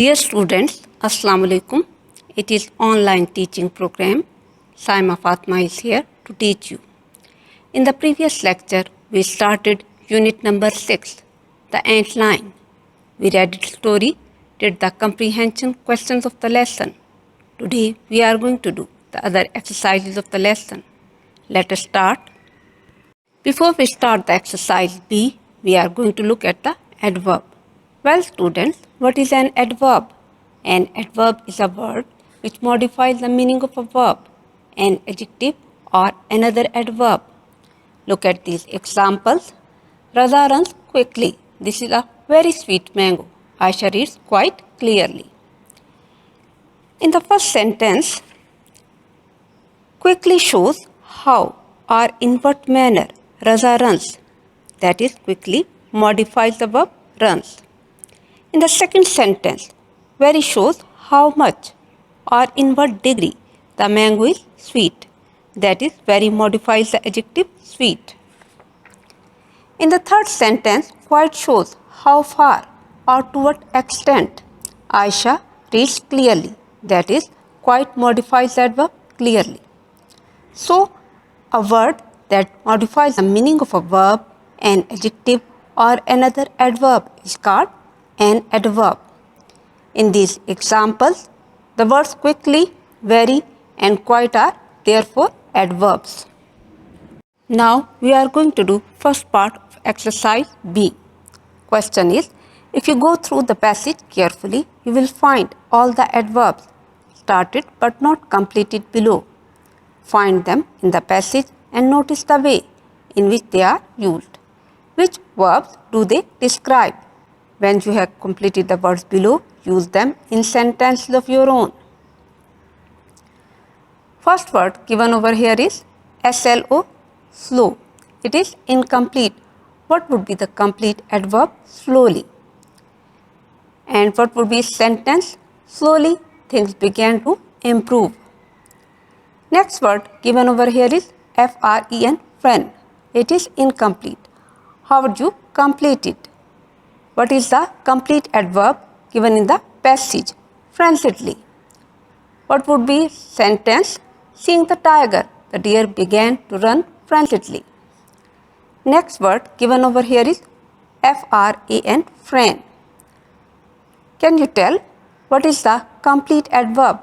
Dear students, Assalamu alaikum. It is online teaching program. Saima Fatma is here to teach you. In the previous lecture, we started unit number 6, the ant line. We read its story, did the comprehension questions of the lesson. Today, we are going to do the other exercises of the lesson. Let us start. Before we start the exercise B, we are going to look at the adverb. Well, students, what is an adverb? An adverb is a word which modifies the meaning of a verb, an adjective or another adverb. Look at these examples. Raza runs quickly. This is a very sweet mango. Aisha reads quite clearly. In the first sentence, quickly shows how or in what manner Raza runs. That is, quickly modifies the verb runs. In the second sentence, very shows how much or in what degree the mango is sweet. That is, very modifies the adjective sweet. In the third sentence, quite shows how far or to what extent Aisha reads clearly. That is, quite modifies the adverb clearly. So, a word that modifies the meaning of a verb, an adjective or another adverb is called an adverb. In these examples, the words quickly, very and quite are therefore adverbs. Now we are going to do first part of exercise B. Question is, if you go through the passage carefully, you will find all the adverbs started but not completed below. Find them in the passage and notice the way in which they are used. Which verbs do they describe? When you have completed the words below, use them in sentences of your own. First word given over here is SLO, slow. It is incomplete. What would be the complete adverb? Slowly. And what would be sentence? Slowly things began to improve. Next word given over here is FREN, friend. It is incomplete. How would you complete it? What is the complete adverb given in the passage? Frantically. What would be sentence? Seeing the tiger, the deer began to run frantically. Next word given over here is FRAN, friend. Can you tell what is the complete adverb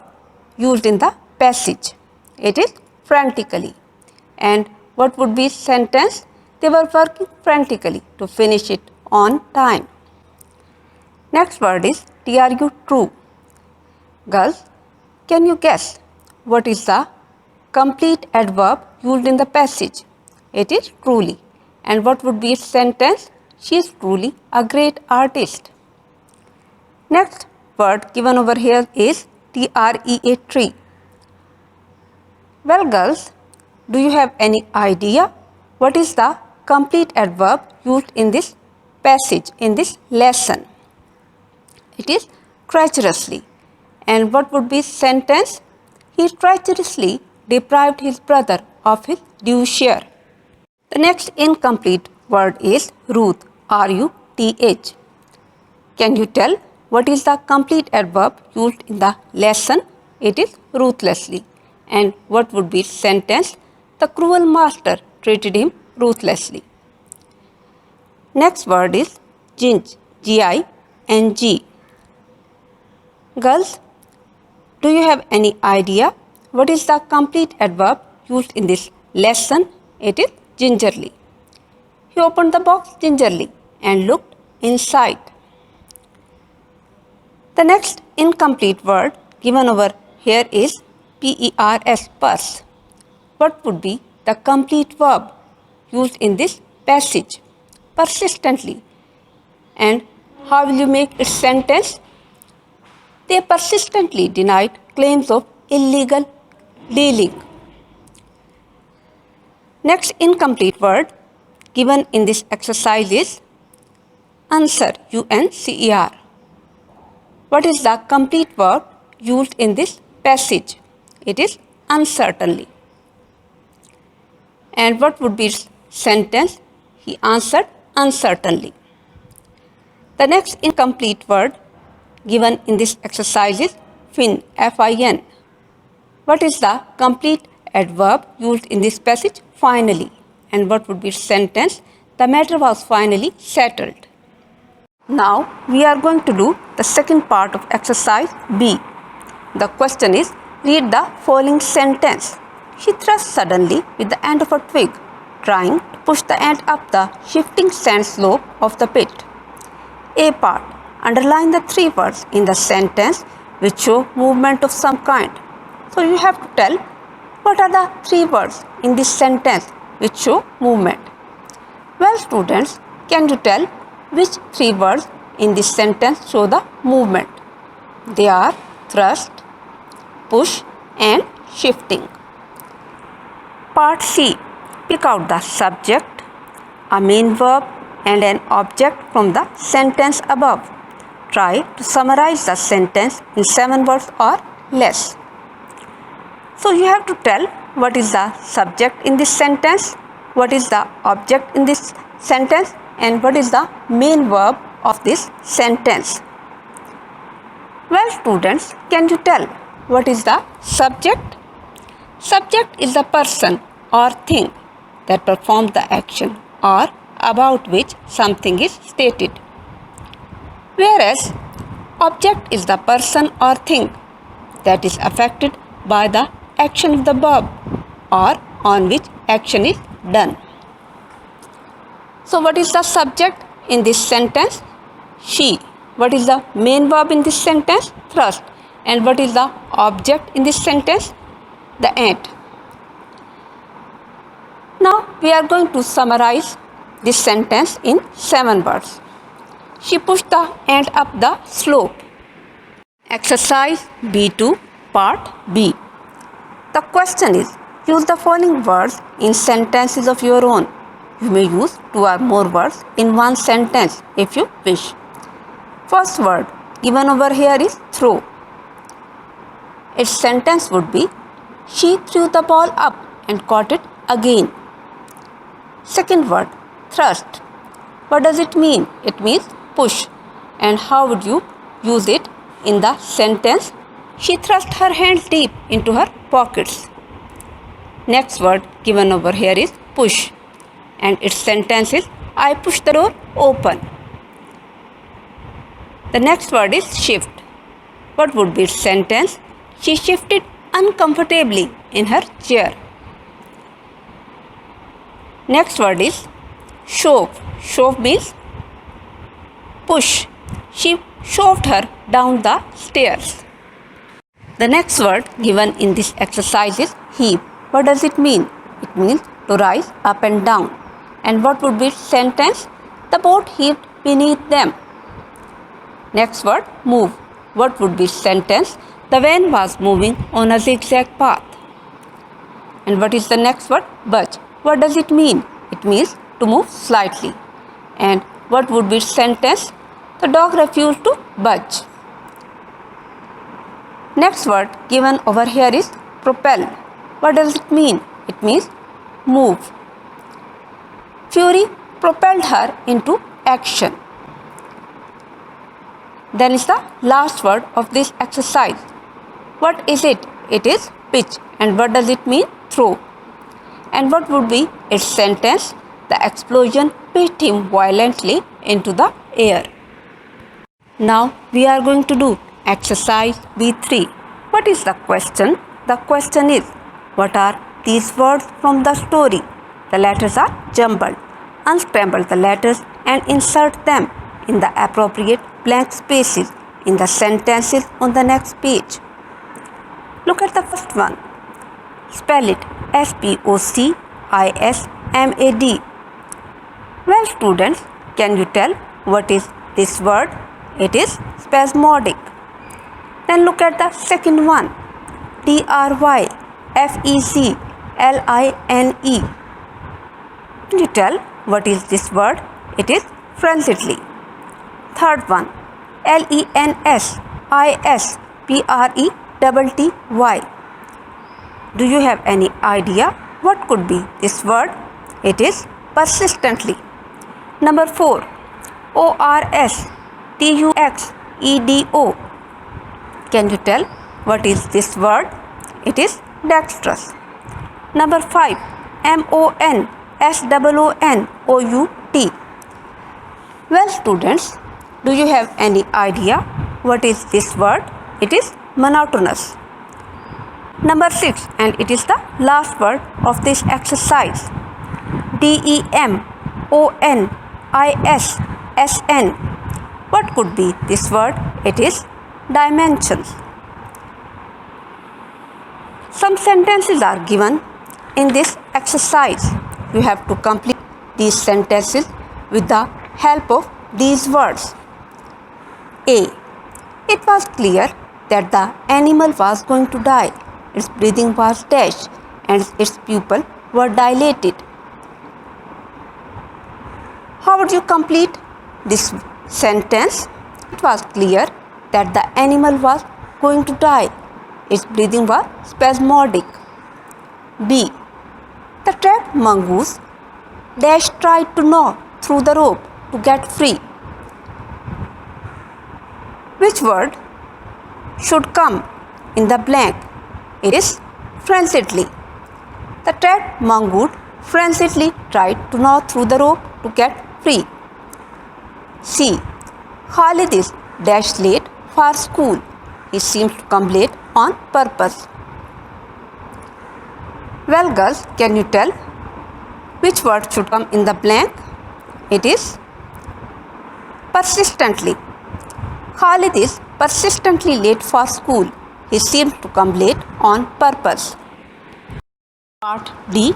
used in the passage? It is frantically. And what would be sentence? They were working frantically to finish it on time. Next word is TRU, true. Girls, can you guess what is the complete adverb used in the passage? It is truly. And what would be its sentence? She is truly a great artist. Next word given over here is TREA, tree. Well, girls, do you have any idea what is the complete adverb used in this passage, in this lesson? It is treacherously. And what would be sentence? He treacherously deprived his brother of his due share. The next incomplete word is ruth, RUTH. Can you tell what is the complete adverb used in the lesson? It is ruthlessly. And what would be sentence? The cruel master treated him ruthlessly. Next word is ginge, GING. Girls, do you have any idea what is the complete adverb used in this lesson? It is gingerly. He opened the box gingerly and looked inside. The next incomplete word given over here is PERS, purse. What would be the complete verb used in this passage? Persistently. And how will you make its sentence? They persistently denied claims of illegal dealing. Next incomplete word given in this exercise is uncer, UNCER. What is the complete verb used in this passage? It is uncertainly. And what would be its sentence? He answered uncertainly. The next incomplete word given in this exercise is fin, F-I-N. What is the complete adverb used in this passage? Finally. And what would be its sentence? The matter was finally settled. Now we are going to do the second part of exercise B. The question is, read the following sentence. She thrust suddenly with the end of a twig, trying to push the ant up the shifting sand slope of the pit. A part. Underline the three words in the sentence which show movement of some kind. So you have to tell what are the three words in this sentence which show movement. Well, students, can you tell which three words in this sentence show the movement? They are thrust, push and shifting. Part C. Pick out the subject, a main verb and an object from the sentence above. Try to summarize the sentence in 7 words or less. So you have to tell what is the subject in this sentence, what is the object in this sentence and what is the main verb of this sentence. Well, students, can you tell what is the subject? Subject is the person or thing that performs the action or about which something is stated. Whereas object is the person or thing that is affected by the action of the verb or on which action is done. So what is the subject in this sentence? She. What is the main verb in this sentence? Thrust. And what is the object in this sentence? The ant. Now we are going to summarize this sentence in 7 words. She pushed the ant up the slope. Exercise B2, part B. The question is, use the following words in sentences of your own. You may use 2 or more words in one sentence if you wish. First word given over here is throw. Its sentence would be, she threw the ball up and caught it again. Second word, thrust. What does it mean? It means push. And how would you use it in the sentence? She thrust her hands deep into her pockets. Next word given over here is push. And its sentence is, I pushed the door open. The next word is shift. What would be its sentence? She shifted uncomfortably in her chair. Next word is shove. Shove means push. She shoved her down the stairs. The next word given in this exercise is heave. What does it mean? It means to rise up and down. And what would be its sentence? The boat heaved beneath them. Next word, move. What would be its sentence? The van was moving on a zigzag path. And what is the next word? Budge. What does it mean? It means to move slightly. And what would be its sentence? The dog refused to budge. Next word given over here is propel. What does it mean? It means move. Fury propelled her into action. Then is the last word of this exercise. What is it? It is pitch. And what does it mean? Throw. And what would be its sentence? The explosion pitched him violently into the air. Now we are going to do exercise B3. What is the question? The question is, what are these words from the story? The letters are jumbled. Unscramble the letters and insert them in the appropriate blank spaces in the sentences on the next page. Look at the first one. Spell it SPOCISMAD. Well, students, can you tell what is this word? It is spasmodic. Then look at the second one. TRYFECLINE. Can you tell what is this word? It is frenziedly. Third one. LENSISPRETTY. Do you have any idea what could be this word? It is persistently. Number 4. ORSTUXENTLY. D-E-X-T-R-O-U-S. Can you tell what is this word? It is dexterous. Number 5. M-O-N-S-O-O-N-O-U-T. Well, students, do you have any idea what is this word? It is monotonous. Number 6, and it is the last word of this exercise. D-E-M-O-N-I-S-S-N. What could be this word? It is dimensions. Some sentences are given in this exercise. You have to complete these sentences with the help of these words. A. It was clear that the animal was going to die. Its breathing was dashed and its pupils were dilated. How would you complete this sentence? It was clear that the animal was going to die. Its breathing was spasmodic. B. The trapped mongoose tried to gnaw through the rope to get free. Which word should come in the blank? It is frenziedly. The trapped mongoose frenziedly tried to gnaw through the rope to get free. C. Khalid is late for school. He seems to come late on purpose. Well, girls, can you tell which word should come in the blank? It is persistently. Khalid is persistently late for school. He seems to come late on purpose. Part D.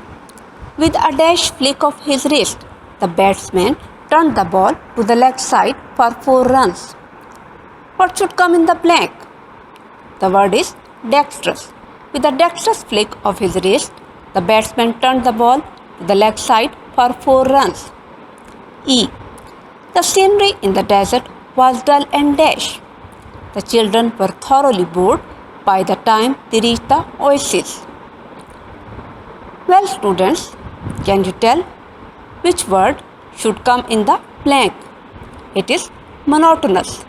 With a dash flick of his wrist, the batsman turned the ball to the leg side for 4 runs. What should come in the blank? The word is dexterous. With a dexterous flick of his wrist, the batsman turned the ball to the leg side for 4 runs. E. The scenery in the desert was dull and dash. The children were thoroughly bored by the time they reached the oasis. Well, students, can you tell which word should come in the blank? It is monotonous.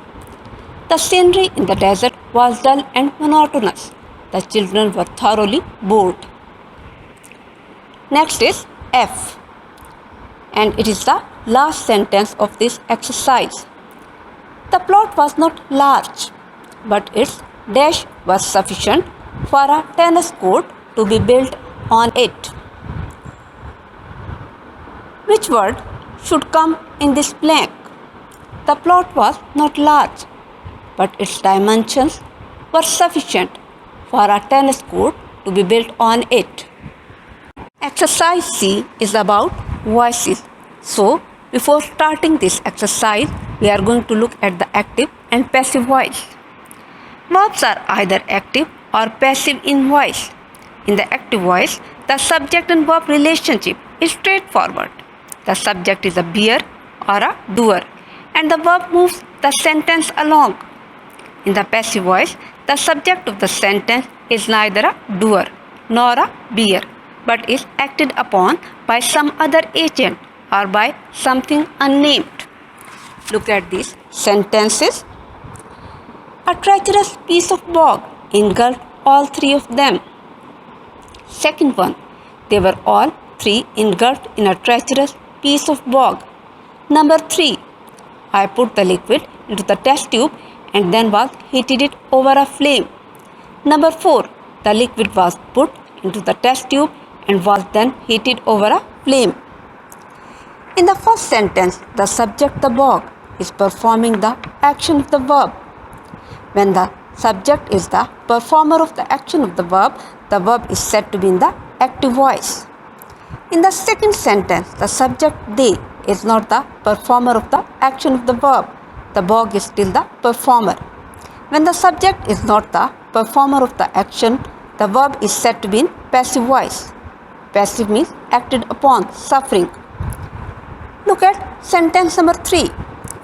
The scenery in the desert was dull and monotonous. The children were thoroughly bored. Next is F, and it is the last sentence of this exercise. The plot was not large, but its dash was sufficient for a tennis court to be built on it. Which word should come in this blank? The plot was not large, but its dimensions were sufficient for a tennis court to be built on it. Exercise C is about voices. So, before starting this exercise, we are going to look at the active and passive voice. Verbs are either active or passive in voice. In the active voice, the subject and verb relationship is straightforward. The subject is a bear or a doer, and the verb moves the sentence along. In the passive voice, the subject of the sentence is neither a doer nor a bear, but is acted upon by some other agent or by something unnamed. Look at these sentences. A treacherous piece of bog engulfed all 3 of them. Second one, they were all 3 engulfed in a treacherous piece of bog. Number 3, I put the liquid into the test tube and then was heated it over a flame. Number 4, the liquid was put into the test tube and was then heated over a flame. In the first sentence, the subject, the bog, is performing the action of the verb. When the subject is the performer of the action of the verb is said to be in the active voice. In the second sentence, the subject, they, is not the performer of the action of the verb. The bog is still the performer. When the subject is not the performer of the action, the verb is said to be in passive voice. Passive means acted upon, suffering. Look at sentence number 3.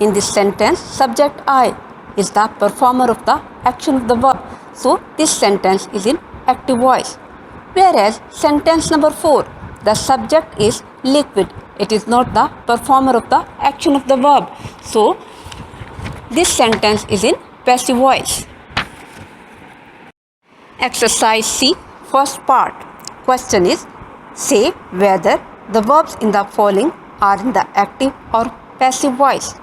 In this sentence, subject I is the performer of the action of the verb. So, this sentence is in active voice. Whereas, sentence number 4, the subject is liquid. It is not the performer of the action of the verb. So, This sentence is in passive voice. Exercise C, first part. Question is, say whether the verbs in the following are in the active or passive voice.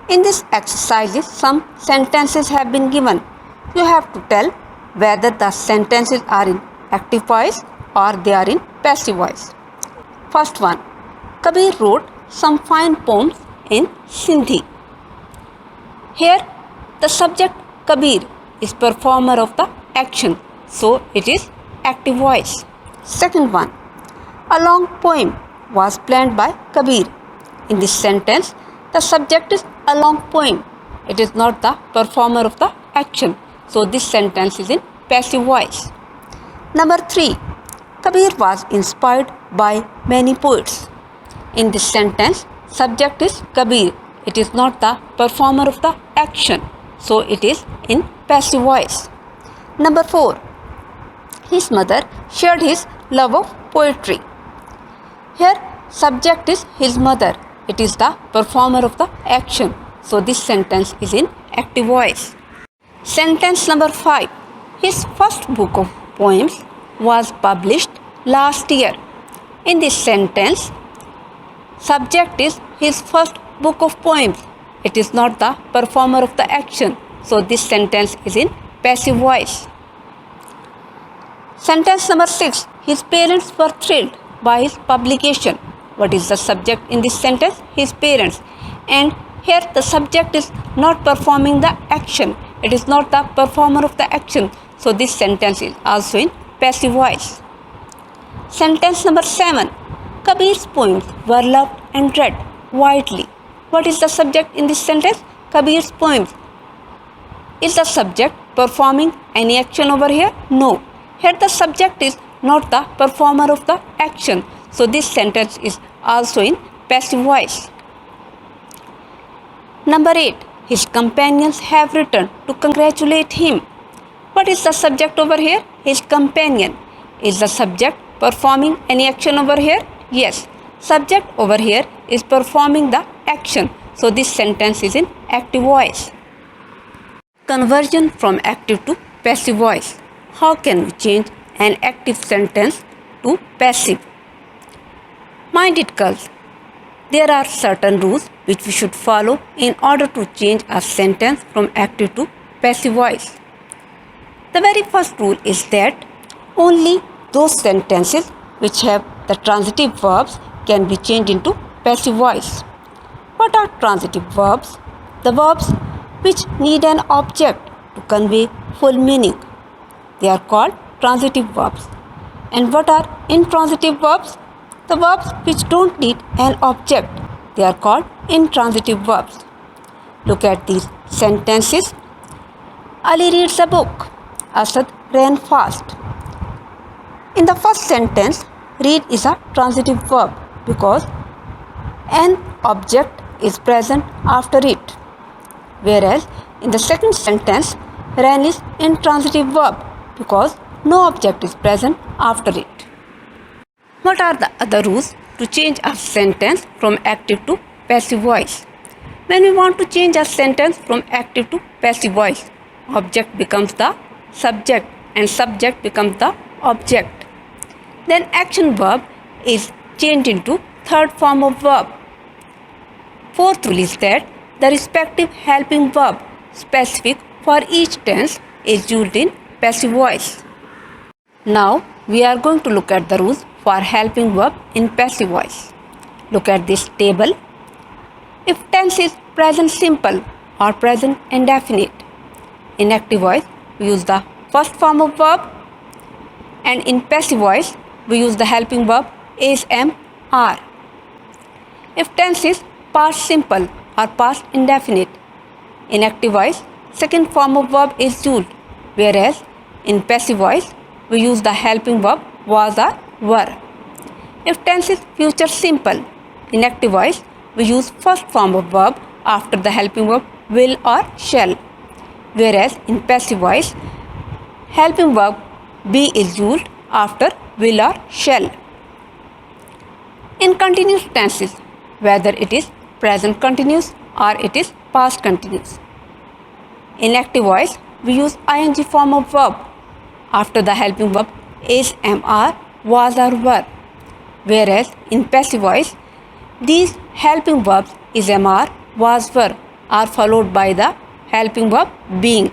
In this exercise, some sentences have been given. You have to tell whether the sentences are in active voice or they are in passive voice. First one, Kabir wrote some fine poems in Sindhi. Here, the subject Kabir is performer of the action, so it is active voice. Second one, a long poem was planned by Kabir. In this sentence, the subject is a long poem. It is not the performer of the action, so this sentence is in passive voice. Number 3, Kabir was inspired by many poets. In this sentence, subject is Kabir. It is not the performer of the action, so it is in passive voice. Number 4, his mother shared his love of poetry. Here, subject is his mother. It is the performer of the action, so this sentence is in active voice. Sentence number 5, his first book of poems was published last year. In this sentence, subject is his first book of poems. It is not the performer of the action, so this sentence is in passive voice. Sentence number 6, his parents were thrilled by his publication. What is the subject in this sentence? His parents. And here the subject is not performing the action. It is not the performer of the action, so this sentence is also in passive voice. Sentence number 7, Kabir's poems were loved and read widely. What is the subject in this sentence? Kabir's poems. Is the subject performing any action over here? No. Here the subject is not the performer of the action, so this sentence is also in passive voice. Number 8, his companions have written to congratulate him. What is the subject over here? His companion. Is the subject performing any action over here? Yes. Subject over here is performing the action, so this sentence is in active voice. Conversion from active to passive voice. How can we change an active sentence to passive? Mind it, girls. There are certain rules which we should follow in order to change a sentence from active to passive voice. The very first rule is that only those sentences which have the transitive verbs can be changed into passive voice. What are transitive verbs? The verbs which need an object to convey full meaning. They are called transitive verbs. And what are intransitive verbs? The verbs which don't need an object. They are called intransitive verbs. Look at these sentences. Ali reads a book. Asad ran fast. In the first sentence, read is a transitive verb because an object is present after it. Whereas in the second sentence, ran is intransitive verb because no object is present after it. What are the other rules to change a sentence from active to passive voice? When we want to change a sentence from active to passive voice, object becomes the subject and subject becomes the object. Then action verb is changed into third form of verb. Fourth rule is that the respective helping verb specific for each tense is used in passive voice. Now we are going to look at the rules for helping verb in passive voice. Look at this table. If tense is present simple or present indefinite, in active voice we use the first form of verb, and in passive voice we use the helping verb is, am, are. If tense is past simple or past indefinite, in active voice second form of verb is used, whereas in passive voice we use the helping verb was or were. If tense is future simple, in active voice we use first form of verb after the helping verb will or shall, whereas in passive voice helping verb be is used after will or shall. In continuous tenses, whether it is present continuous or it is past continuous, In active voice, we use ing form of verb after the helping verb is, am, are, was or were. Whereas in passive voice, these helping verbs is, am, are, was, were are followed by the helping verb being.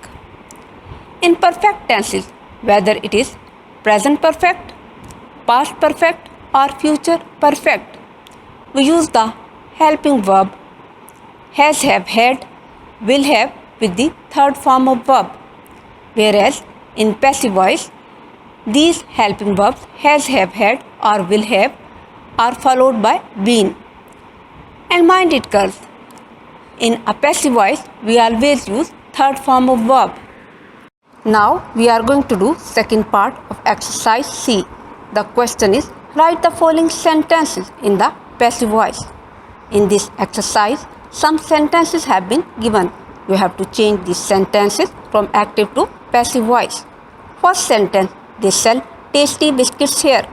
In perfect tenses, whether it is present perfect, past perfect or future perfect, we use the helping verb has, have, had, will have with the third form of verb. Whereas in passive voice, these helping verbs has, have, had or will have are followed by been. And mind it girls, in a passive voice, we always use third form of verb. Now we are going to do second part of exercise C. The question is, write the following sentences in the passive voice. In this exercise, some sentences have been given. You have to change these sentences from active to passive voice. First sentence, they sell tasty biscuits here.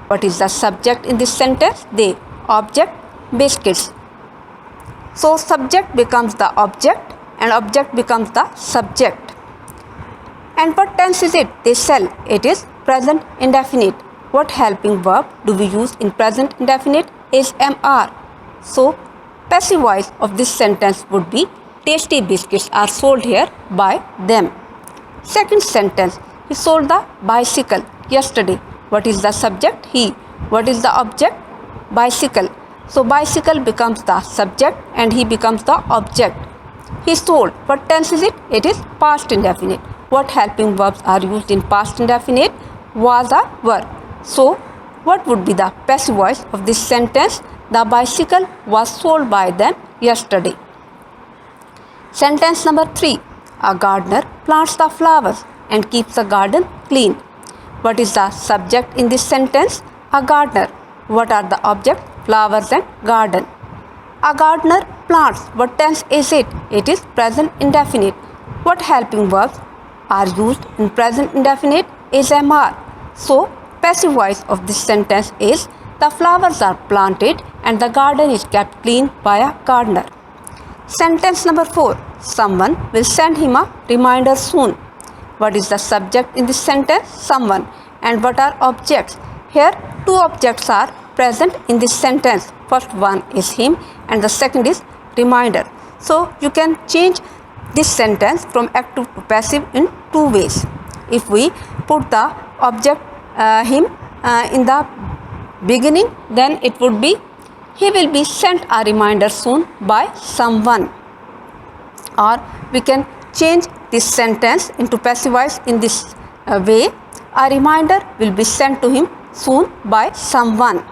What is the subject in this sentence? They. Object, biscuits. So subject becomes the object and object becomes the subject. And what tense is it? They sell. It is present indefinite. What helping verb do we use in present indefinite? Is, am, are. So passive voice of this sentence would be, tasty biscuits are sold here by them. Second sentence, he sold the bicycle yesterday. What is the subject? He. What is the object? Bicycle. So bicycle becomes the subject and he becomes the object. He sold. What tense is it? It is past indefinite. What helping verbs are used in past indefinite? Was or were. So what would be the passive voice of this sentence? The bicycle was sold by them yesterday. Sentence number 3. A gardener plants the flowers and keeps the garden clean. What is the subject in this sentence? A gardener. What are the objects? Flowers and garden. A gardener plants. What tense is it? It is present indefinite. What helping verbs are used in present indefinite? Is, am, are. So passive voice of this sentence is, the flowers are planted and the garden is kept clean by a gardener. Sentence number 4. Someone will send him a reminder soon. What is the subject in this sentence? Someone. And what are objects? Here two objects are present in this sentence. First one is him and the second is reminder. So you can change this sentence from active to passive in two ways. If we put the object him in the beginning, then it would be, he will be sent a reminder soon by someone. Or we can change this sentence into passive voice in this way. A reminder will be sent to him soon by someone.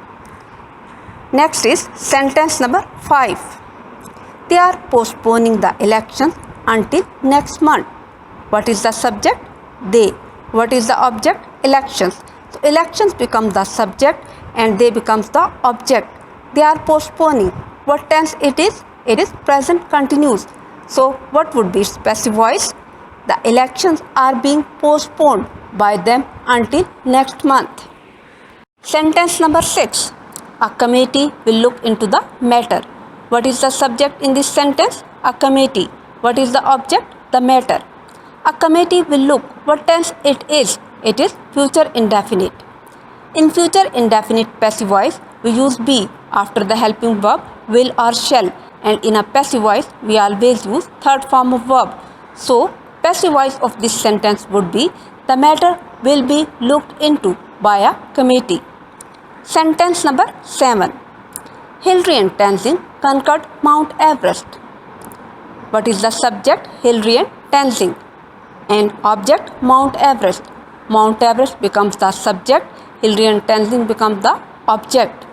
Next is sentence number 5. They are postponing the elections until next month. What is the subject? They. What is the object? Elections. So elections become the subject and they becomes the object. They are postponing. What tense it is? It is present continuous. So what would be its passive voice? The elections are being postponed by them until next month. Sentence number 6. A committee will look into the matter. What is the subject in this sentence? A committee. What is the object? The matter. A committee will look. What tense it is? It is future indefinite. In future indefinite passive voice, we use be after the helping verb will or shall, and in a passive voice, we always use third form of verb. So passive voice of this sentence would be, the matter will be looked into by a committee. Sentence number 7. Hillary and Tenzing conquered Mount Everest. What is the subject? Hillary and Tenzing. And object? Mount Everest. Mount Everest becomes the subject. Hillary and Tenzing becomes the object.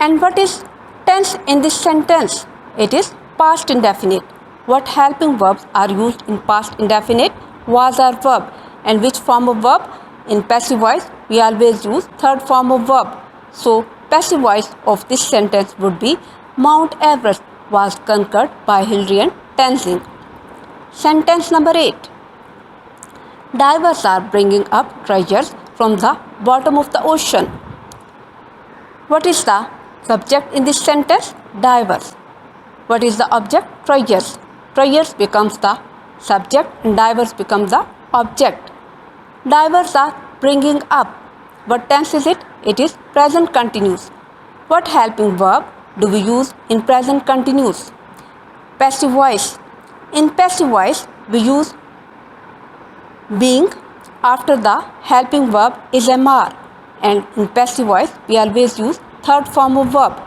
And what is tense in this sentence? It is past indefinite. What helping verbs are used in past indefinite? Was or verb. And which form of verb? In passive voice, we always use third form of verb. So passive voice of this sentence would be, Mount Everest was conquered by Hillary and Tenzing. Sentence number 8. Divers are bringing up treasures from the bottom of the ocean. What is the subject in this sentence? Divers. What is the object? Treasures. Treasures becomes the subject and diverse becomes the object. Diverse are bringing up. What tense is it? It is present continuous. What helping verb do we use in present continuous? Passive voice. In passive voice, we use being after the helping verb is MR, and in passive voice we always use third form of verb.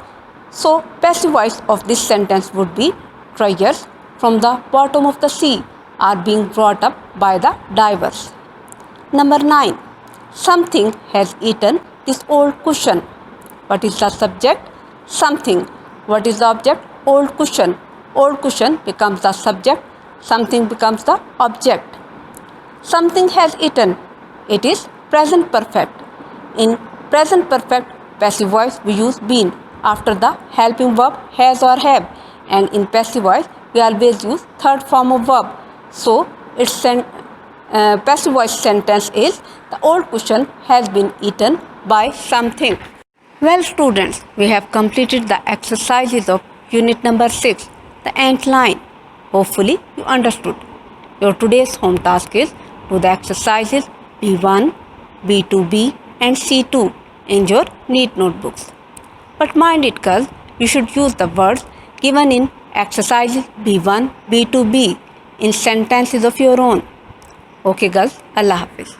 So passive voice of this sentence would be treasures from the bottom of the sea are being brought up by the divers. Number 9. Something has eaten this old cushion. What is the subject? Something. What is the object? Old cushion. Old cushion becomes the subject. Something becomes the object. Something has eaten. It is present perfect. In present perfect passive voice we use been after the helping verb has or have, and in passive voice we always use third form of verb. So its passive voice sentence is the old cushion has been eaten by something. Well students, we have completed the exercises of unit number 6, the Eng-Learning. Hopefully you understood. Your today's home task is do the exercises B1, B2B and C2 in your neat notebooks. But mind it girls, you should use the words given in exercises B1, B2B in sentences of your own. Okay girls, Allah Hafiz.